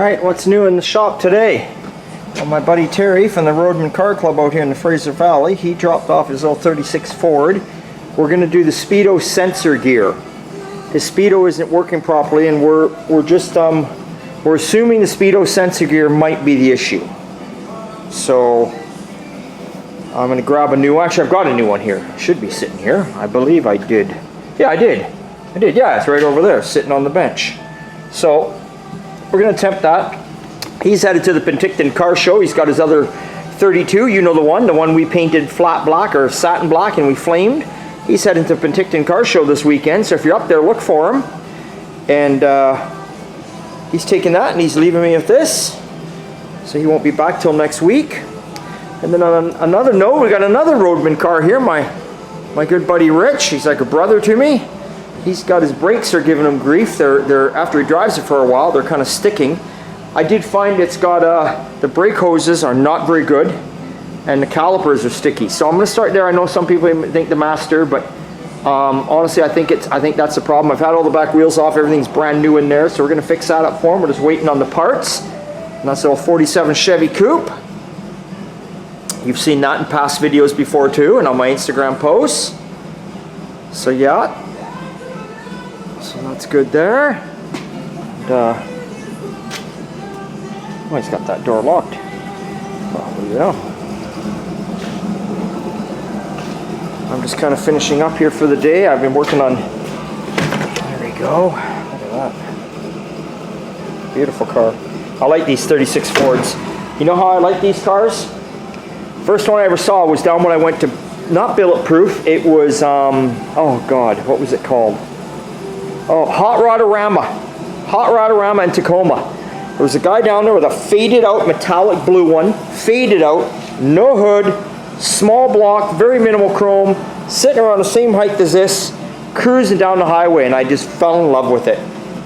Alright, what's new in the shop today? Well, my buddy Terry from the Roadmen Car Club out here in the Fraser Valley, he dropped off his little 36 Ford. We're going to do the speedo sensor gear. His speedo isn't working properly, and we're assuming the speedo sensor gear might be the issue. So I'm going to grab a new one. Actually, I've got a new one here. It should be sitting here. I believe I did. Yeah, I did. Yeah, it's right over there, sitting on the bench. So we're going to attempt that. He's headed to the Penticton Car Show. He's got his other 32. You know the one we painted flat black or satin black and we flamed. He's heading to the Penticton Car Show this weekend. So if you're up there, look for him. And he's taking that and he's leaving me with this. So he won't be back till next week. And then on another note, we got another Roadman car here. My good buddy Rich. He's like a brother to me. He's got his brakes are giving him grief. They're after he drives it for a while, they're kind of sticking. I did find it's got the brake hoses are not very good, and the calipers are sticky. So I'm going to start there. I know some people think the Master, but honestly, I think that's the problem. I've had all the back wheels off. Everything's brand new in there, so we're going to fix that up for him. We're just waiting on the parts. And that's the old 47 Chevy Coupe. You've seen that in past videos before too, and on my Instagram posts. So yeah, so that's good there. And, oh, he's got that door locked. Oh, yeah. I'm just kind of finishing up here for the day. I've been working on... There we go. Look at that. Beautiful car. I like these 36 Fords. You know how I like these cars? First one I ever saw was down when I went to... Not Bulletproof. It was... oh, God. What was it called? Oh, Hot Rodorama. Hot Rodorama in Tacoma. There was a guy down there with a faded out metallic blue one, faded out, no hood, small block, very minimal chrome, sitting around the same height as this, cruising down the highway, and I just fell in love with it.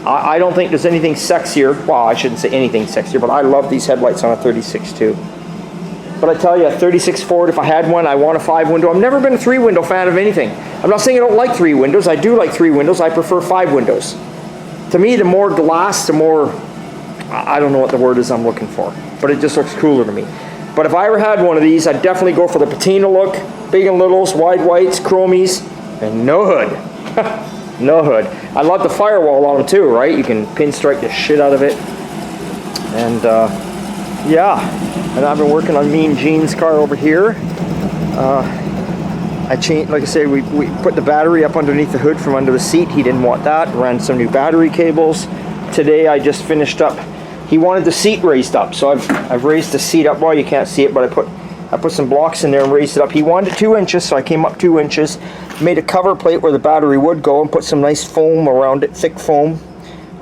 I don't think there's anything sexier, well, I shouldn't say anything sexier, but I love these headlights on a 36 too. But I tell you, a 36 Ford, if I had one, I want a 5-window. I've never been a 3-window fan of anything. I'm not saying I don't like 3 windows. I do like 3 windows. I prefer 5 windows. To me, the more glass, the more... I don't know what the word is I'm looking for, but it just looks cooler to me. But if I ever had one of these, I'd definitely go for the patina look, big and littles, wide whites, chromies, and no hood. No hood. I love the firewall on them too, right? You can pinstripe the shit out of it. And yeah, and I've been working on Mean Gene's car over here. I changed, like I said, we put the battery up underneath the hood from under the seat. He didn't want that. Ran some new battery cables. Today I just finished up. He wanted the seat raised up, so I've raised the seat up. Well, you can't see it, but I put some blocks in there and raised it up. He wanted 2 inches, so I came up 2 inches, made a cover plate where the battery would go, and put some nice foam around it, thick foam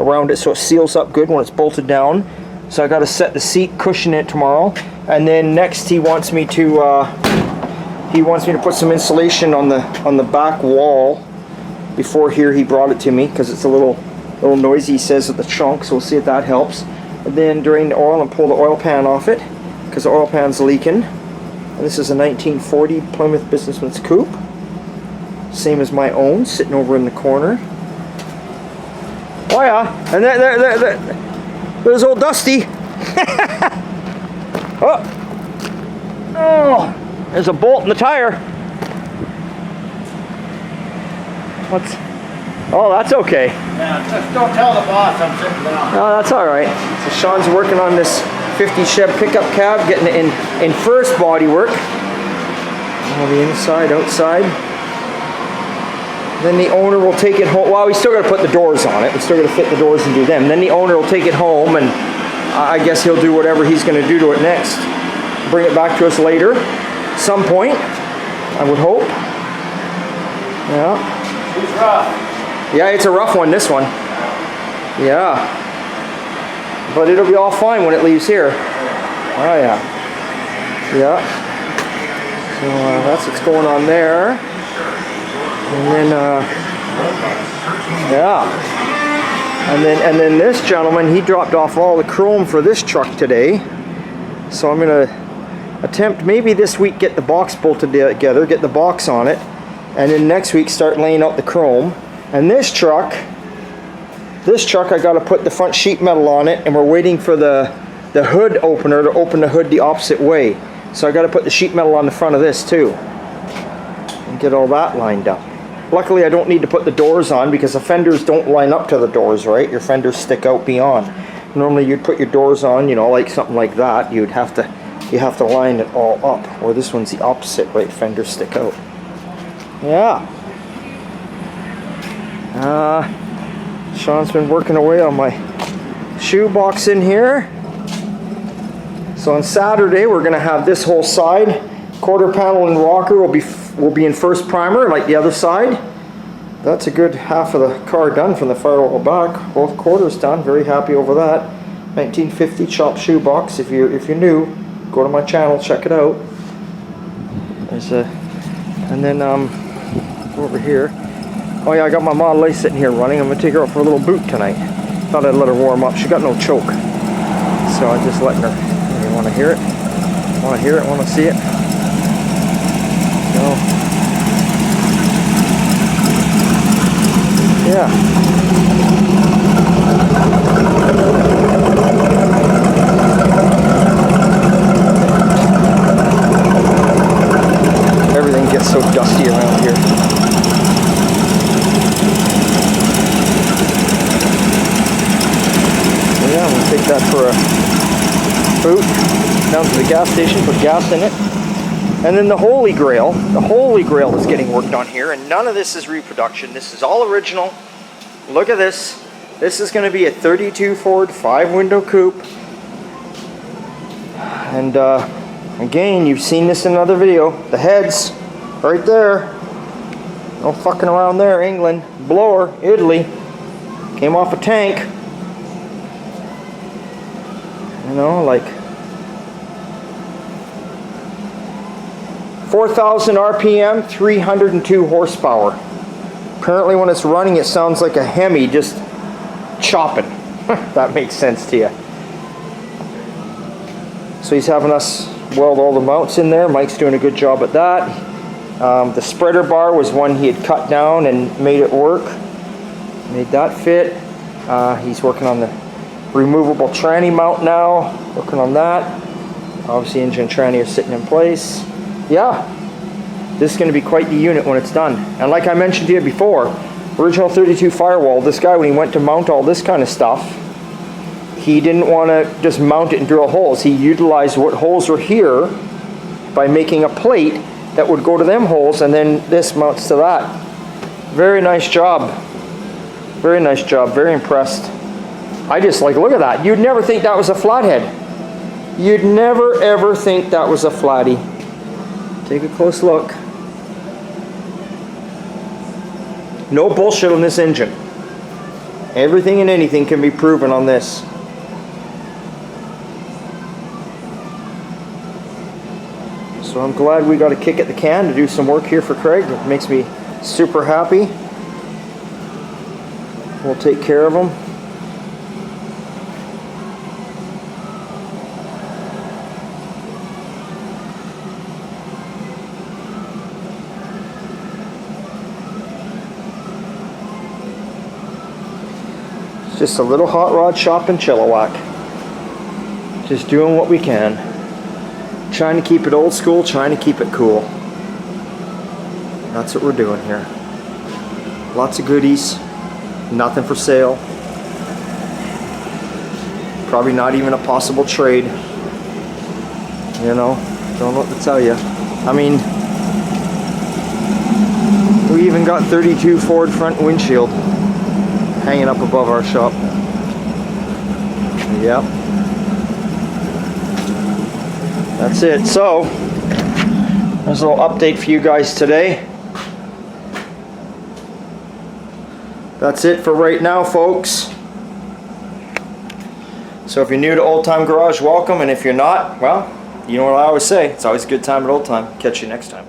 around it, so it seals up good when it's bolted down. So I got to set the seat cushion in it tomorrow, and then next he wants me to put some insulation on the back wall. Before here, he brought it to me because it's a little noisy, he says, with the chunk, so we'll see if that helps. And then drain the oil and pull the oil pan off it because the oil pan's leaking. And this is a 1940 Plymouth Business Coupe, same as my own, sitting over in the corner. Oh yeah, and there's old Dusty. Oh, there's a bolt in the tire. What's... Oh, that's okay. Yeah, just don't tell the boss I'm sitting down. No, that's all right. So Sean's working on this 50 Chevy Pickup Cab, getting it in first bodywork. All the inside, outside. Then the owner will take it home. Well, we still got to put the doors on it. We still got to fit the doors and do them. Then the owner will take it home, and I guess he'll do whatever he's going to do to it next. Bring it back to us later, some point, I would hope. Yeah. It's rough. Yeah, it's a rough one, this one. Yeah. But it'll be all fine when it leaves here. Oh, yeah. Yeah. So that's what's going on there. And then, yeah. And then this gentleman, he dropped off all the chrome for this truck today. So I'm going to attempt maybe this week get the box bolted together, get the box on it, and then next week start laying out the chrome. And this truck This truck, I got to put the front sheet metal on it, and we're waiting for the hood opener to open the hood the opposite way. So I got to put the sheet metal on the front of this too, and get all that lined up. Luckily, I don't need to put the doors on because the fenders don't line up to the doors, right? Your fenders stick out beyond. Normally, you'd put your doors on, you know, like something like that. You have to line it all up. Or this one's the opposite, right? Fenders stick out. Yeah. Sean's been working away on my shoebox in here. So on Saturday we're going to have this whole side, quarter panel and rocker will be in first primer like the other side. That's a good half of the car done from the firewall back. Both quarters done. Very happy over that. 1950 chopped shoebox. If you're new, go to my channel, check it out. There's a, and then over here. Oh yeah, I got my Model A sitting here running. I'm gonna take her out for a little boot tonight. Thought I'd let her warm up. She got no choke, so I'm just letting her. You want to hear it? Want to hear it? Want to see it? No. Yeah. Everything gets so dusty around here. Yeah, I'm going to take that for a boot down to the gas station, put gas in it. And then the Holy Grail is getting worked on here, and none of this is reproduction. This is all original. Look at this. This is going to be a 32 Ford 5-window coupe. And again, you've seen this in another video. The heads, right there. No fucking around there, England. Blower, Italy. Came off a tank. You know, like 4,000 RPM, 302 horsepower. Apparently when it's running it sounds like a Hemi just chopping. That makes sense to you. So he's having us weld all the mounts in there. Mike's doing a good job at that. The spreader bar was one he had cut down and made it work. Made that fit. He's working on the removable tranny mount now. Working on that. Obviously engine and tranny are sitting in place. Yeah, this is going to be quite the unit when it's done. And like I mentioned to you before, original 32 firewall, this guy, when he went to mount all this kind of stuff, he didn't want to just mount it and drill holes. He utilized what holes were here by making a plate that would go to them holes, and then this mounts to that. Very nice job. Very nice job. Very impressed. I just like, look at that. You'd never think that was a flathead. You'd never ever think that was a flatty. Take a close look. No bullshit on this engine. Everything and anything can be proven on this. So I'm glad we got a kick at the can to do some work here for Craig. It makes me super happy. We'll take care of him. Just a little hot rod shop in Chilliwack. Just doing what we can. Trying to keep it old school, trying to keep it cool. That's what we're doing here. Lots of goodies. Nothing for sale. Probably not even a possible trade. You know, don't know what to tell you. I mean, we even got 32 Ford front windshield hanging up above our shop. Yep. That's it. So, there's a little update for you guys today. That's it for right now, folks. So if you're new to Old Time Garage, welcome. And if you're not, well, you know what I always say. It's always a good time at Old Time. Catch you next time.